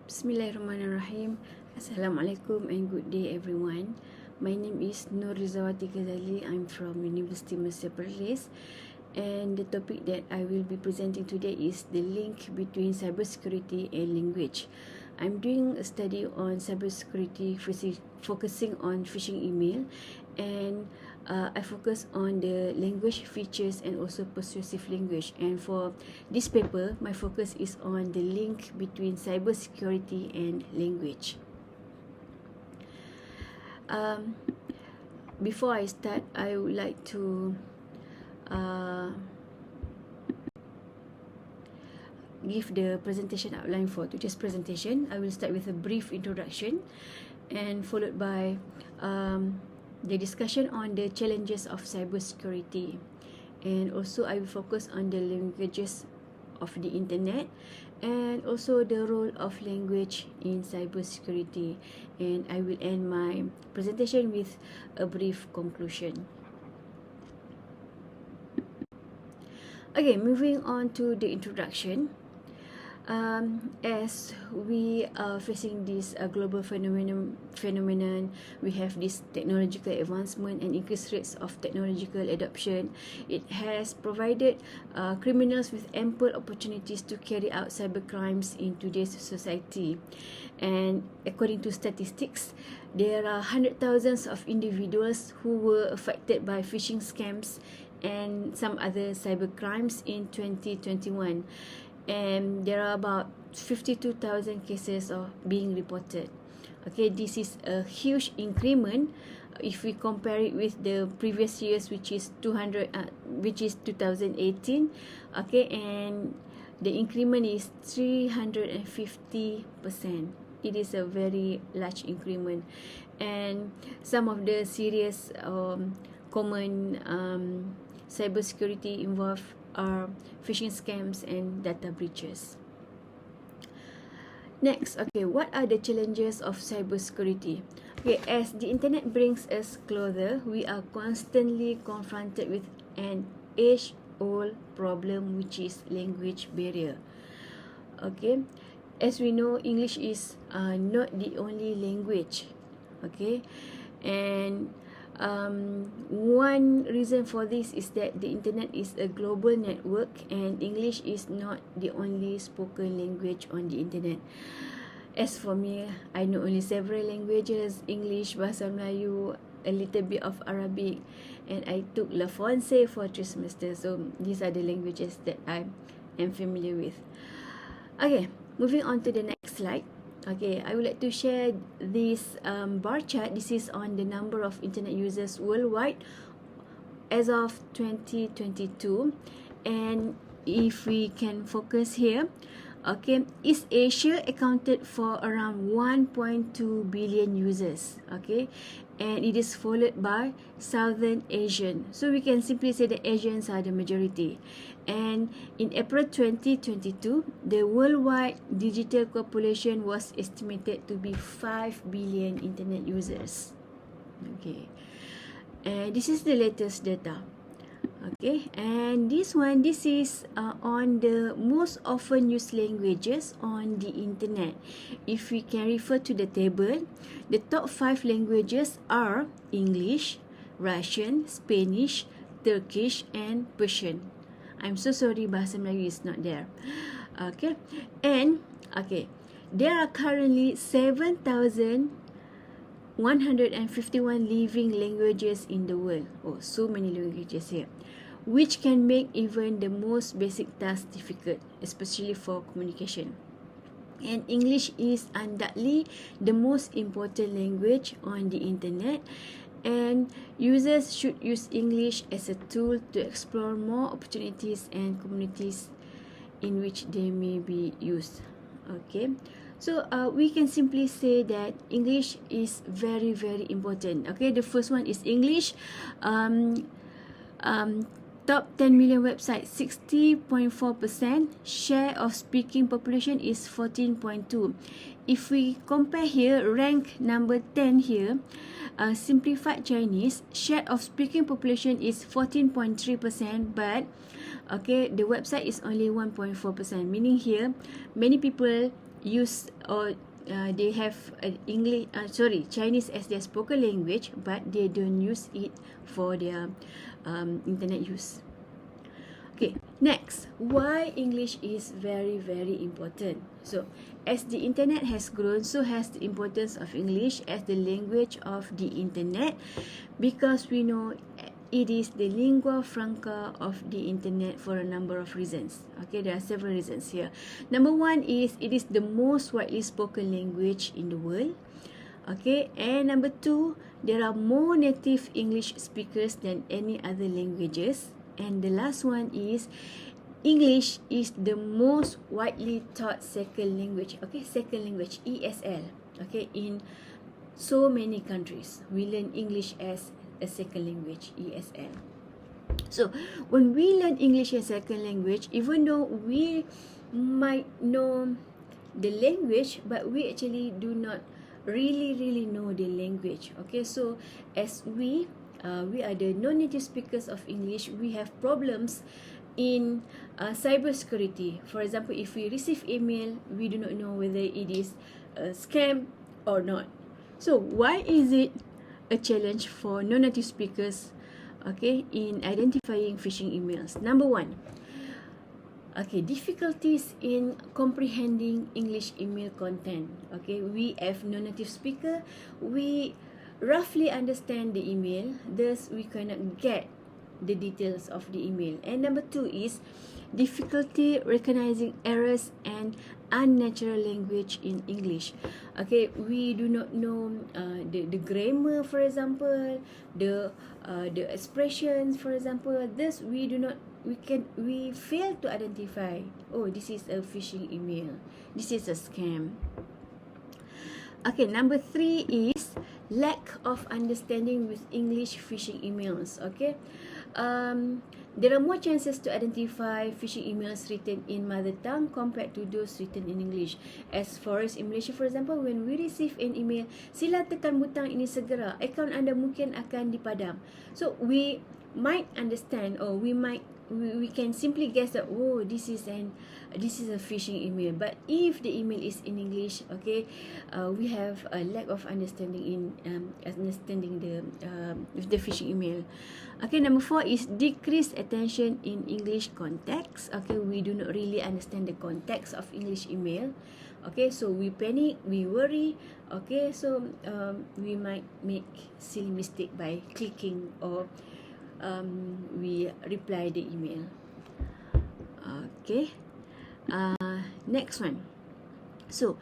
Bismillahirrahmanirrahim. Assalamualaikum and good day everyone. My name is Norlizawati Ghazali. I'm from University Malaysia Perlis, and the topic that I will be presenting today is the link between cybersecurity and language. I'm doing a study on cybersecurity focusing on phishing email, and I focus on the language features and also persuasive language. And for this paper, my focus is on the link between cybersecurity and language. Before I start, I would like to give the presentation outline for today's presentation. I will start with a brief introduction and followed by the discussion on the challenges of cybersecurity, and also I will focus on the languages of the internet and also the role of language in cybersecurity, and I will end my presentation with a brief conclusion. Okay, moving on to the introduction. As we are facing this global phenomenon, we have this technological advancement and increased rates of technological adoption. It has provided criminals with ample opportunities to carry out cybercrimes in today's society. And according to statistics, there are hundreds of thousands of individuals who were affected by phishing scams and some other cybercrimes in 2021. And there are about 52,000 cases of being reported. Okay, this is a huge increment if we compare it with the previous years, which is 2018. Okay, and the increment is 350%. It is a very large increment, and some of the serious common cybersecurity involved are phishing scams and data breaches. Next, okay, what are the challenges of cybersecurity? Okay, as the internet brings us closer, we are constantly confronted with an age-old problem, which is language barrier. Okay, as we know, English is not the only language. Okay, and one reason for this is that the internet is a global network and English is not the only spoken language on the internet. As for me, I know only several languages: English, Bahasa Melayu, a little bit of Arabic, and I took La Fonse for 3 semesters. So these are the languages that I am familiar with. Okay, moving on to the next slide. Okay, I would like to share this bar chart. This is on the number of internet users worldwide as of 2022. And if we can focus here, okay, East Asia accounted for around 1.2 billion users. Okay, and it is followed by Southern Asian. So we can simply say the Asians are the majority. And in April 2022, the worldwide digital population was estimated to be 5 billion internet users. Okay, and this is the latest data. Okay, and this is on the most often used languages on the internet. If we can refer to the table, the top 5 languages are English, Russian, Spanish, Turkish, and Persian. I'm so sorry, Bahasa Melayu is not there. Okay, and okay, there are currently 7,151 living languages in the world. Oh, so many languages here, which can make even the most basic tasks difficult, especially for communication. And English is undoubtedly the most important language on the internet, and users should use English as a tool to explore more opportunities and communities in which they may be used. Okay, so we can simply say that English is very, very important. Okay, the first one is English. Top 10 million websites, 60.4%. Share of speaking population is 14.2. If we compare here, rank number 10 here, simplified Chinese, share of speaking population is 14.3%, but okay, the website is only 1.4%, meaning here many people use or they have Chinese as their spoken language, but they don't use it for their internet use. Okay, next, why English is very, very important. So, as the internet has grown, so has the importance of English as the language of the internet, because we know it is the lingua franca of the internet for a number of reasons. Okay, there are several reasons here. Number one is it is the most widely spoken language in the world. Okay, and number two, there are more native English speakers than any other languages. And the last one is English is the most widely taught second language. Okay, second language, ESL. Okay, in so many countries, we learn English as a second language, ESL. So when we learn English as second language, even though we might know the language, but we actually do not really know the language. Okay, so as we are the non-native speakers of English, we have problems in cybersecurity. For example, if we receive email, we do not know whether it is a scam or not. So why is it a challenge for non-native speakers, okay, in identifying phishing emails? Number one, okay, difficulties in comprehending English email content. Okay, we have non-native speaker, we roughly understand the email, thus we cannot get the details of the email. And number two is difficulty recognizing errors and unnatural language in English. Okay, we do not know the grammar, for example, the expressions, for example. Thus we fail to identify, oh, this is a phishing email, this is a scam. Okay, number three is lack of understanding with English phishing emails. Okay, there are more chances to identify phishing emails written in mother tongue compared to those written in English. As far as in Malaysia, for example, when we receive an email, sila tekan butang ini segera, akaun anda mungkin akan dipadam. So we might understand, or we can simply guess that, oh, this is a phishing email. But if the email is in English, okay, we have a lack of understanding in understanding the phishing email. Okay, number four is decreased attention in English context. Okay, we do not really understand the context of English email. Okay, so we panic, we worry. Okay, so we might make silly mistake by clicking, or we reply the email. Okay, next one. So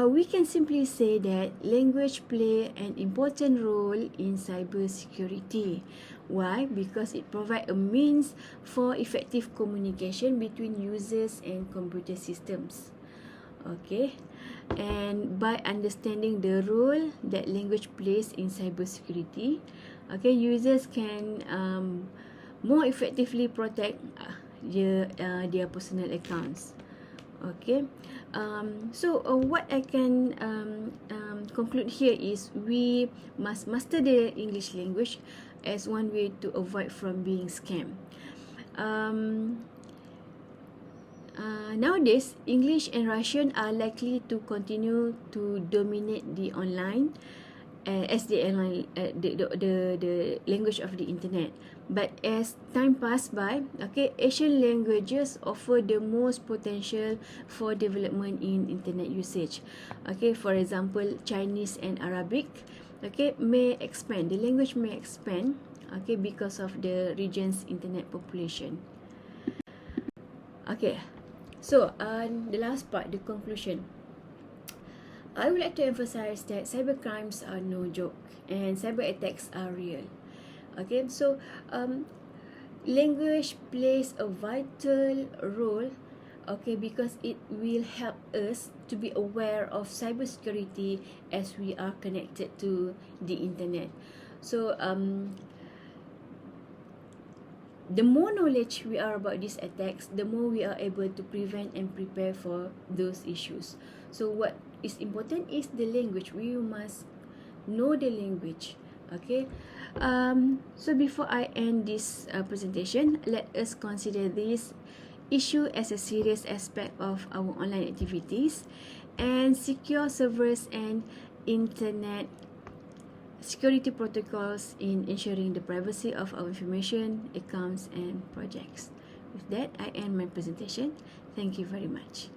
we can simply say that language play an important role in cyber security. Why? Because it provides a means for effective communication between users and computer systems. Okay, and by understanding the role that language plays in cybersecurity, okay, users can more effectively protect their personal accounts. Okay, so what I can conclude here is we must master the English language as one way to avoid from being scammed. Nowadays, English and Russian are likely to continue to dominate the online as the language of the internet. But as time pass by, okay, Asian languages offer the most potential for development in internet usage. Okay, for example, Chinese and Arabic, okay, may expand. The language may expand, okay, because of the region's internet population. Okay, so the last part, the conclusion. I would like to emphasize that cybercrimes are no joke and cyber attacks are real. Okay, so language plays a vital role, okay, because it will help us to be aware of cybersecurity as we are connected to the internet. So the more knowledge we are about these attacks, the more we are able to prevent and prepare for those issues. So what is important is the language. We must know the language. Okay, so before I end this presentation, let us consider this issue as a serious aspect of our online activities, and secure servers and internet security protocols in ensuring the privacy of our information, accounts, and projects. With that, I end my presentation. Thank you very much.